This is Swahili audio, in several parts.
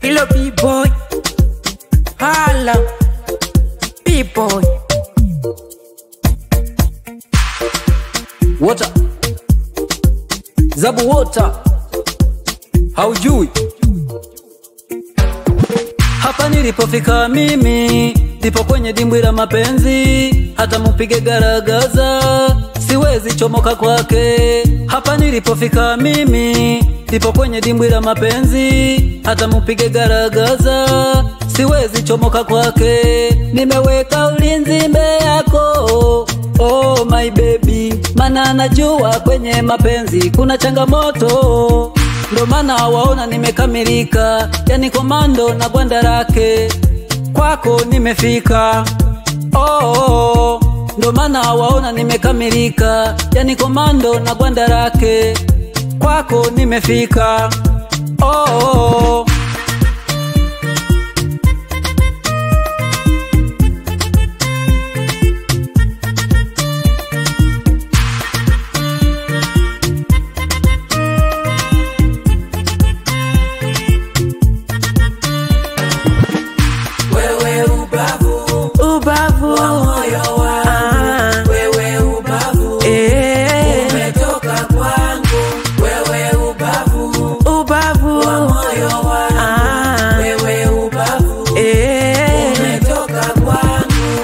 Hello B-boy, hala B-boy. Water Zabu water haujui. Hapa nilipofika mimi ndipo kwenye dimbwi la mapenzi, hata mupige garagaza siwezi chomoka kwake. Hapa nilipofika mimi ndipo kwenye dimbwi la mapenzi, hata mupige garagaza siwezi chomoka kwake. Nimeweka ulinzi mbele yako, oh my baby, mana najua kwenye mapenzi kuna changamoto. Ndo maana waona nimekamilika, yani komando na gwanda lake kwako nimefika. Oh, ndo maana waona nimekamilika, yani komando na gwanda lake kwako nimefika. Oh, Ubavu wa moyo wangu, wewe ubavu, umetoka kwangu. Wewe ubavu wa moyo wangu, wewe ubavu, umetoka kwangu.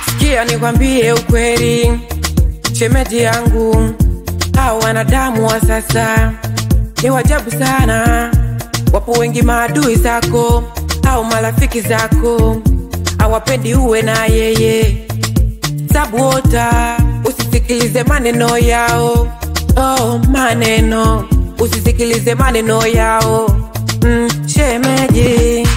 Sikia nikwambie ukweli, shemeji yangu, hao wanadamu wa sasa ni wajabu sana. Wapo wengi maadui zako au marafiki zako, hawapendi uwe na yeye. Sabuota, usisikilize maneno yao. Oh, maneno, usisikilize maneno yao. Shemeji,